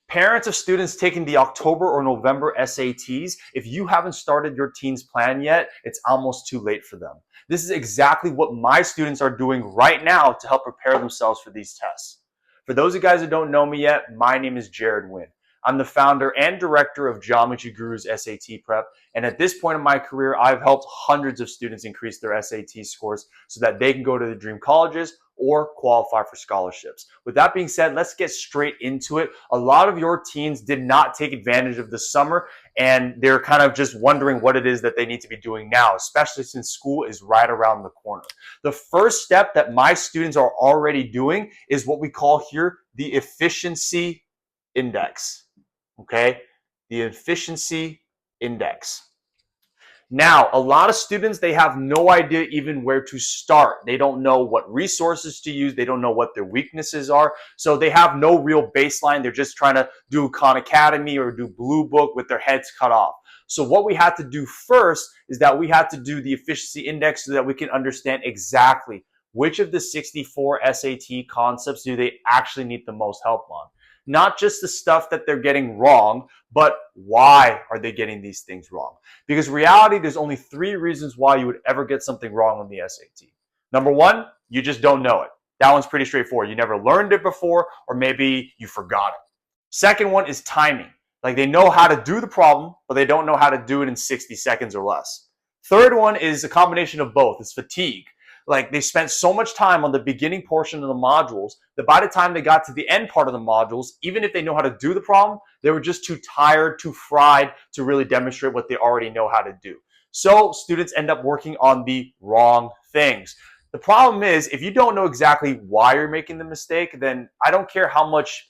Parents of students taking the October or November SATs, if you haven't started your teen's plan yet, it's almost too late for them. This is exactly what my students are doing right now to help prepare themselves for these tests. For those of you guys that don't know me yet, my name is Jared Nguyen. I'm the founder and director of Geometry Guru's SAT Prep, and at this point in my career, I've helped hundreds of students increase their SAT scores so that they can go to the dream colleges or qualify for scholarships. With that being said, let's get straight into it. A lot of your teens did not take advantage of the summer, and they're kind of just wondering what it is that they need to be doing now, especially since school is right around the corner. The first step that my students are already doing is what we call here the efficiency index. Okay, the efficiency index. Now, a lot of students, they have no idea even where to start. They don't know what resources to use. They don't know what their weaknesses are. So they have no real baseline. They're just trying to do Khan Academy or do Blue Book with their heads cut off. So what we had to do first is that we had to do the efficiency index so that we can understand exactly which of the 64 SAT concepts do they actually need the most help on. Not just the stuff that they're getting wrong, but why are they getting these things wrong? Because reality, there's only 3 reasons why you would ever get something wrong on the SAT. Number 1, you just don't know it. That one's pretty straightforward. You never learned it before, or maybe you forgot it. Second one is timing. Like they know how to do the problem, but they don't know how to do it in 60 seconds or less. Third one is a combination of both. It's fatigue. Like they spent so much time on the beginning portion of the modules that by the time they got to the end part of the modules, even if they know how to do the problem, they were just too tired, too fried to really demonstrate what they already know how to do. So students end up working on the wrong things. The problem is if you don't know exactly why you're making the mistake, then I don't care how much,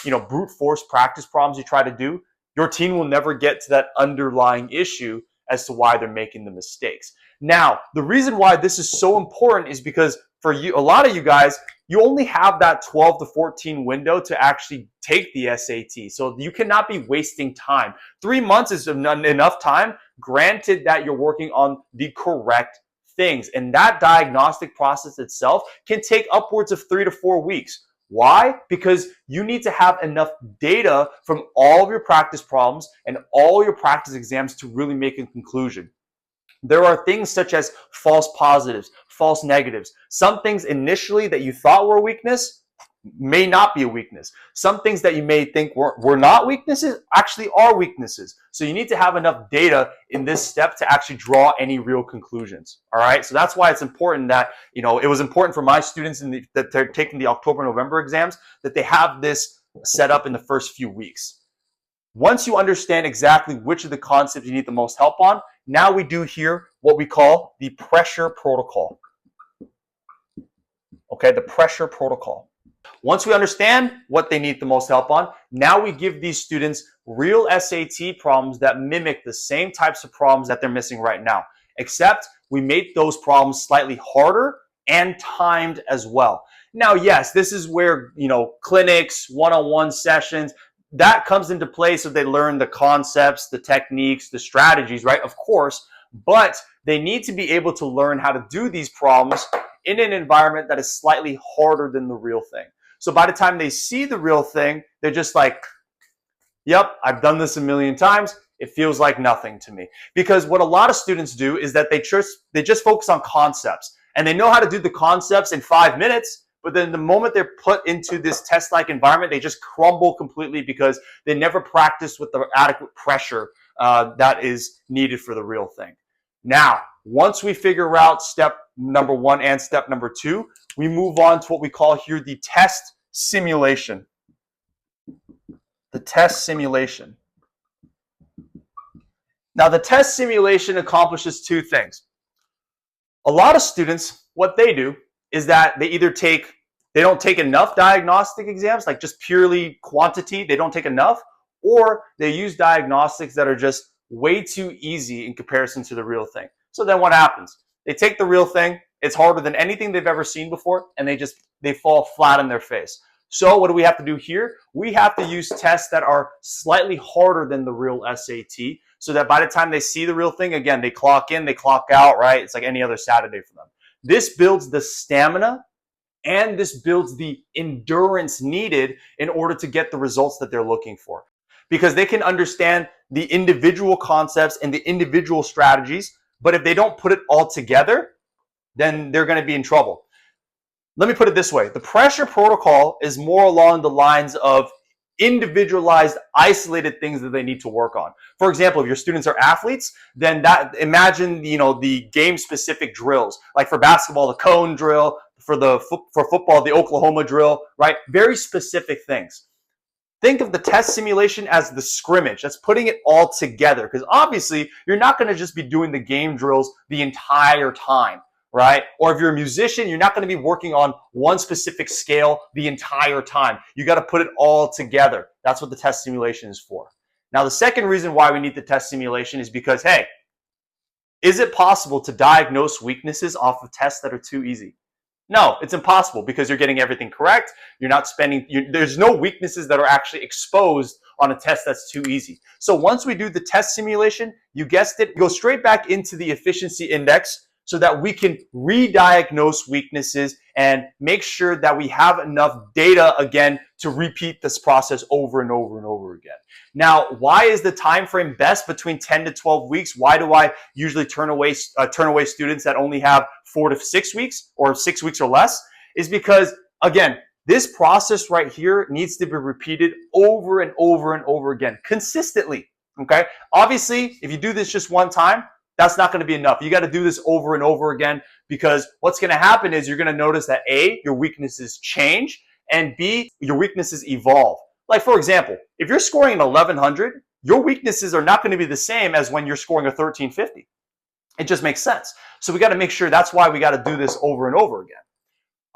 brute force practice problems you try to do, your teen will never get to that underlying issue as to why they're making the mistakes. Now, the reason why this is so important is because for you, a lot of you guys, you only have that 12 to 14 window to actually take the SAT. So you cannot be wasting time. 3 months is enough time, granted that you're working on the correct things. And that diagnostic process itself can take upwards of 3 to 4 weeks. Why? Because you need to have enough data from all of your practice problems and all your practice exams to really make a conclusion. There are things such as false positives, false negatives. Some things initially that you thought were a weakness may not be a weakness. Some things that you may think were not weaknesses actually are weaknesses. So you need to have enough data in this step to actually draw any real conclusions. All right. So that's why it's important that, it was important for my students that they're taking the October, November exams, that they have this set up in the first few weeks. Once you understand exactly which of the concepts you need the most help on, now we do here what we call the pressure protocol. Okay, the pressure protocol. Once we understand what they need the most help on, now we give these students real SAT problems that mimic the same types of problems that they're missing right now, except we make those problems slightly harder and timed as well. Now, yes, this is where, clinics, one-on-one sessions, that comes into play so they learn the concepts, the techniques, the strategies, right? Of course, but they need to be able to learn how to do these problems in an environment that is slightly harder than the real thing. So by the time they see the real thing, they're just like, yep, I've done this a million times. It feels like nothing to me. Because what a lot of students do is that they just focus on concepts and they know how to do the concepts in 5 minutes. But then the moment they're put into this test-like environment, they just crumble completely because they never practice with the adequate pressure that is needed for the real thing. Now, once we figure out step number 1 and step number 2, we move on to what we call here the test simulation. The test simulation. Now, the test simulation accomplishes 2 things. A lot of students, what they do is that they don't take enough diagnostic exams, like just purely quantity, they don't take enough, or they use diagnostics that are just way too easy in comparison to the real thing. So then what happens? They take the real thing, it's harder than anything they've ever seen before, and they fall flat on their face. So what do we have to do here? We have to use tests that are slightly harder than the real SAT, so that by the time they see the real thing, again, they clock in, they clock out, right? It's like any other Saturday for them. This builds the stamina And this builds the endurance needed in order to get the results that they're looking for. Because they can understand the individual concepts and the individual strategies, but if they don't put it all together, then they're going to be in trouble. Let me put it this way. The pressure protocol is more along the lines of individualized, isolated things that they need to work on. For example, if your students are athletes, then imagine, the game specific drills. Like for basketball, the cone drill, for football, the Oklahoma drill, right? Very specific things. Think of the test simulation as the scrimmage. That's putting it all together, because obviously you're not going to just be doing the game drills the entire time, right? Or if you're a musician, you're not going to be working on one specific scale the entire time. You got to put it all together. That's what the test simulation is for. Now, the second reason why we need the test simulation is because, hey, is it possible to diagnose weaknesses off of tests that are too easy? No, it's impossible, because you're getting everything correct. You're not there's no weaknesses that are actually exposed on a test that's too easy. So once we do the test simulation, you guessed it, go straight back into the efficiency index so that we can re-diagnose weaknesses and make sure that we have enough data again to repeat this process over and over and over again. Now, why is the time frame best between 10 to 12 weeks? Why do I usually turn away students that only have 4 to 6 weeks or 6 weeks or less? Is because, again, this process right here needs to be repeated over and over and over again consistently. Okay? Obviously, if you do this just one time, that's not going to be enough. You got to do this over and over again, because what's going to happen is you're going to notice that A, your weaknesses change, and B, your weaknesses evolve. Like, for example, if you're scoring an 1100, your weaknesses are not going to be the same as when you're scoring a 1350. It just makes sense. So we got to make sure, that's why we got to do this over and over again.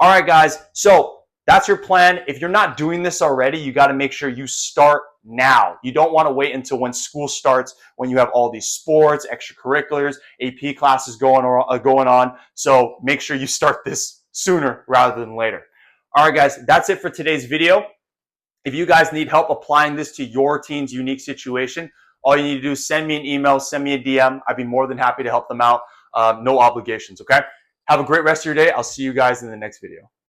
All right, guys. So that's your plan. If you're not doing this already, you got to make sure you start now. You don't want to wait until when school starts, when you have all these sports, extracurriculars, AP classes going on. So make sure you start this sooner rather than later. All right, guys, that's it for today's video. If you guys need help applying this to your teen's unique situation, all you need to do is send me an email, send me a DM. I'd be more than happy to help them out. No obligations, okay? Have a great rest of your day. I'll see you guys in the next video.